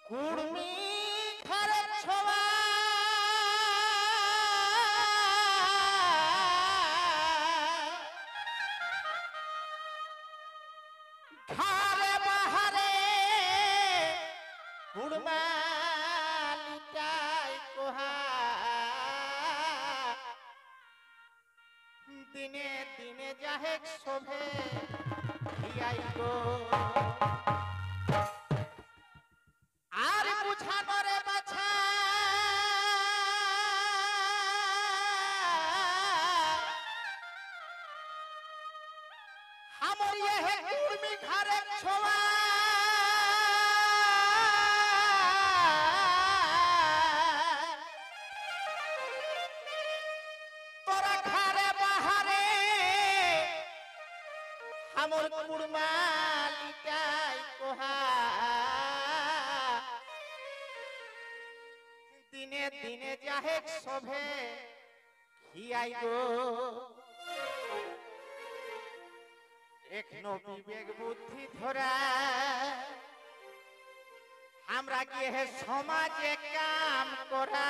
কুড়মি ঘরে ছোয়া ঘরে বাহারে কুড়মালিটাই কোহা দিনে দিনে যাহেক শোভে হিয়াই গো আর বুঝানোরে বাছা আমার ইহে কুড়মি ঘরে ছোয়া তোরা ঘরে বাহারে আমার কুড়মালিটাই কোহা দিনে দিনে যাহেক শোভে হিয়াই গো এখনো বিবেক বুদ্ধি ধরা আমরা গিয়ে সমাজে কাম করা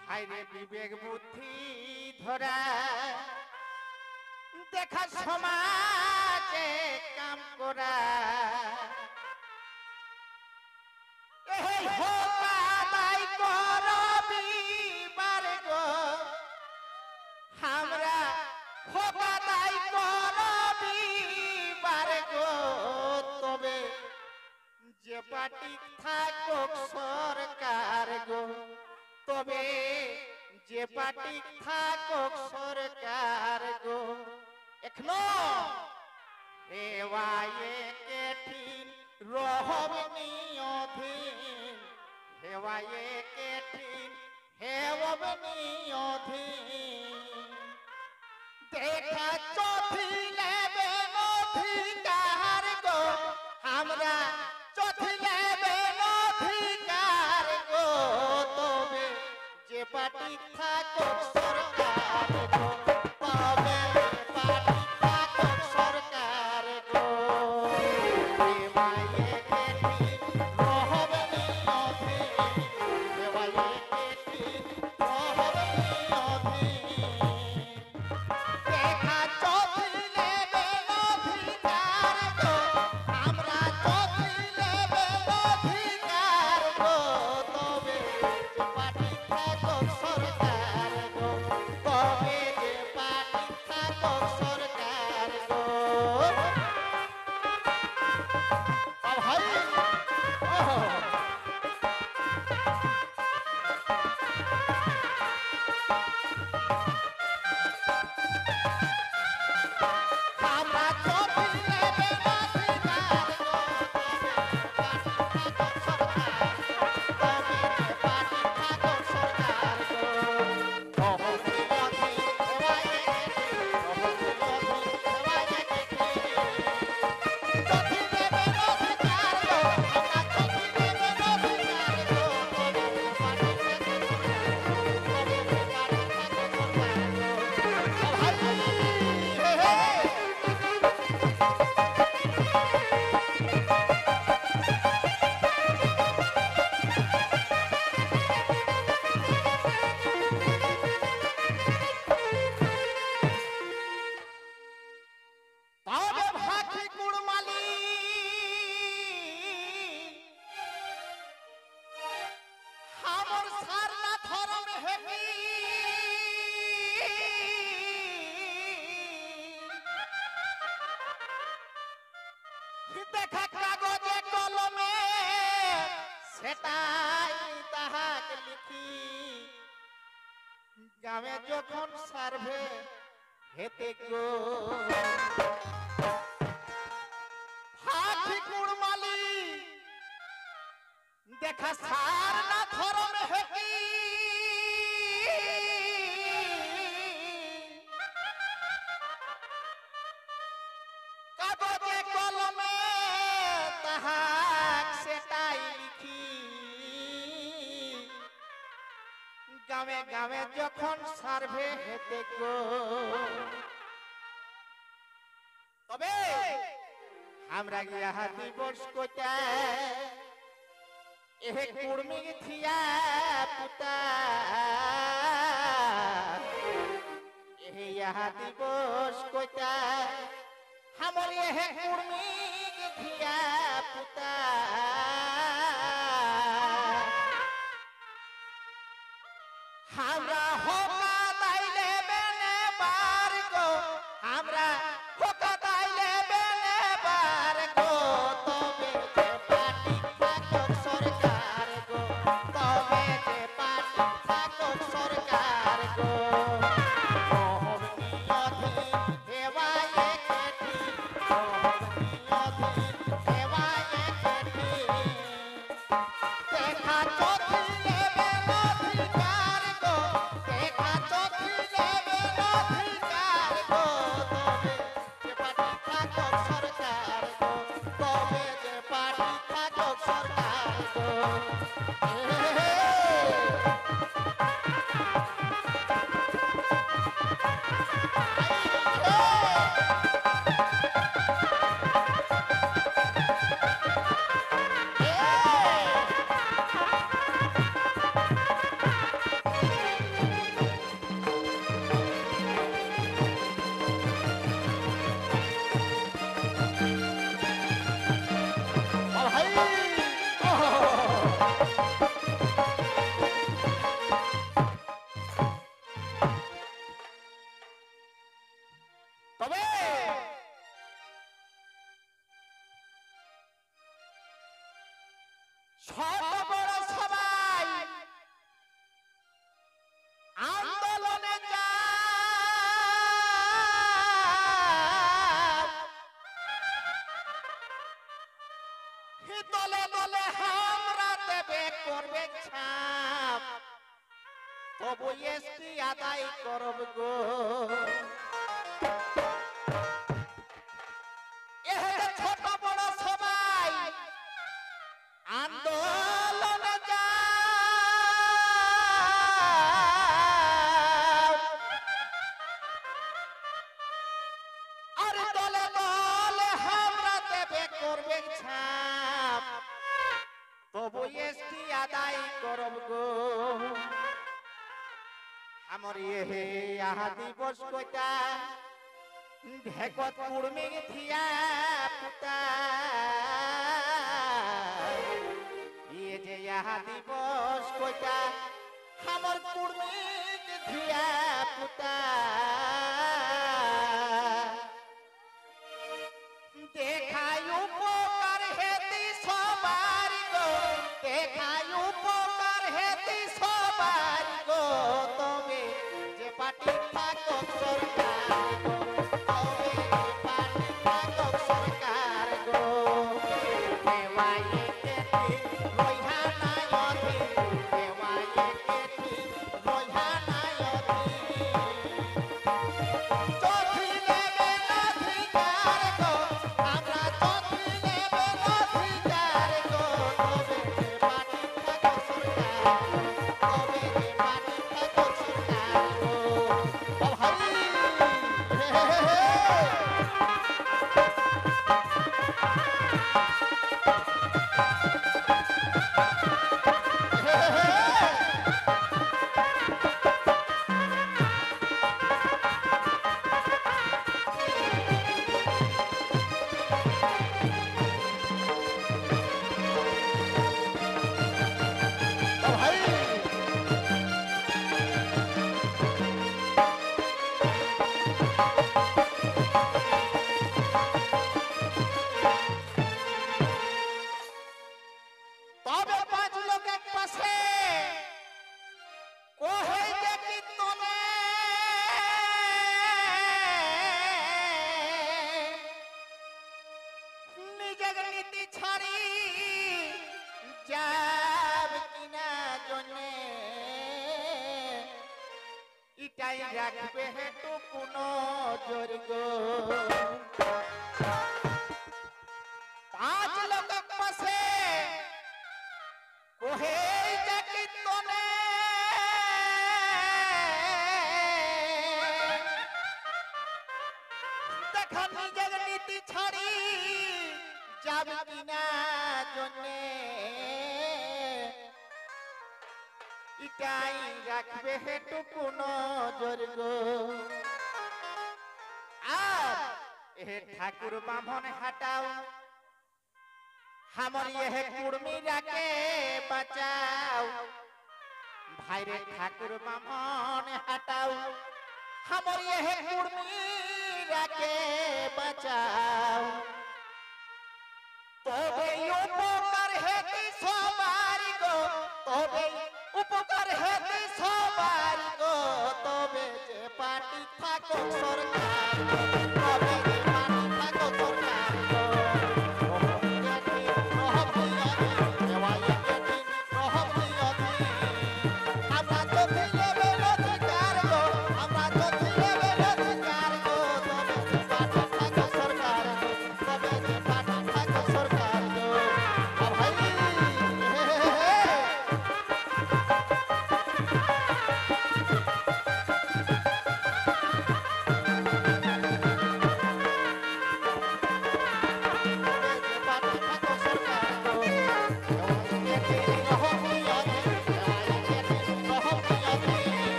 ভাইরে বিবেক বুদ্ধি ধরা দেখা সমাজে কাম করা এই হোক আদায় করবি বারে গো আমরা হোক আদায় করবি বারে গো তবে যে পার্টি থাকুক সরকার গো তবে যে পার্টি থাকুক সরকার গো এখনো হেওয়ায়ে কেঠিন রহবনি অধীন হেওয়ায়ে কেঠিন হেওবনি অধীন দেখা চথিলে অধিকার গো আমরা চথিলে অধিকার গো তবে যে পার্টি থাকুক সরকার গো তবে পার্টি থাকুক সরকার গো হেওয়ায়ে কেঠিন রহবনি অধীন হেওয়ায়ে কেঠিন রহবনি অধীন দেখা চথিলে অধিকার গো আমরা চথিলে অধিকার গো তবে যে পার্টি থাকুক সরকার গো তবে যে পার্টি থাকুক সরকার গো ভাই আমরা চথিলে অধিকার গো তবে যে পার্টি থাকুক সরকার গো রহবনি অধীন হেওয়ায়ে কেঠিন রহবনি অধীন হেওয়ায়ে কেঠিন চথিলে অধিকার গো আমরা চথিলে অধিকার গো তবে যে পার্টি থাকুক তবে যে পার্টি থাকুক সরকার গো ভাই হে হে তবে ভাখি কুড়মালি আমার সারনা ধরম হেবি দেখা কাগজে কলমে সেটাই তাহাকে লিখি গ্রামে যখন সার্ভে হেতে গো হাতি কুড়মালি দেখা সার না ধরম হেকি কাগজে কলমে তাহাক সেটাই লিখি গ্রামে গ্রামে যখন সার্ভে হেতে গো তবে আমরা ইহা দিবস কোটা এহে কুর্মি থিয়া পুতা এহে ইহা দিবস কোটা हमर एहे कुर्मी धिया पुता हमरा होका दाइले बेने बार गो हमरा होका दाइले बेने बार गो तबे जे पार्टी थाको सरकार गो तबे जे पार्टी थाको सरकार गो দলে দলে আমরা দেবে করবে ছাপ তবু এসটি আদায় করব গো এহে ছোট বড় সবাই আন্দোলনে যাও আরে দলে দলে আমরা দেবে করবে ছাপ তবু এসটি আদায় করব গো আমার এহে আহা দিবস কইতা ঢেকত কুড়মি থিয়া পুতা ইয়ে যে আহা দিবস কইতা আমার কুড়মি থিয়া পুতা দেখাই উপকার হেতি সবার গো দেখাই উপকার হেতি সবার গো তবে যে পাটি থাকো সরকার গো তবে যে পাটি থাকো সরকার গো দেওয়ায়ে কেতি রইহা নাই অধি দেওয়ায়ে কেতি রইহা নাই অধি চোখি নেবে অধিকার গো আমরা চোখি নেবে অধিকার গো তবে যে পাটি থাকো সরকার তবে যে পাটি থাকো সরকার গো ও ভাই হে হে হে ও ভাই তবে পাঁচ লোক এক পাশে কোহে যে কীর্তনে নিজের নীতি ছাড়ি যাব কিনা জনে ইটাই রাখবে হেতু কোন জর্গ পাঁচ লোক এক পাশে কোহে যে কীর্তনে দেখা নিজের নীতি ছাড়ি যাবে কিনা জন্যে ইটাই রাখবে হেটুকু নজর গো আর এ ঠাকুর বামন হাটাও हमर यह कुर्मी राके बचाओ भाई रे ठाकुर बामन हटाओ हमर यह कुर्मी राके बचाओ तबे उपकार हेती सबारी गो तबे उपकार हेती सबारी गो तबे जे पार्टी थाको सरकार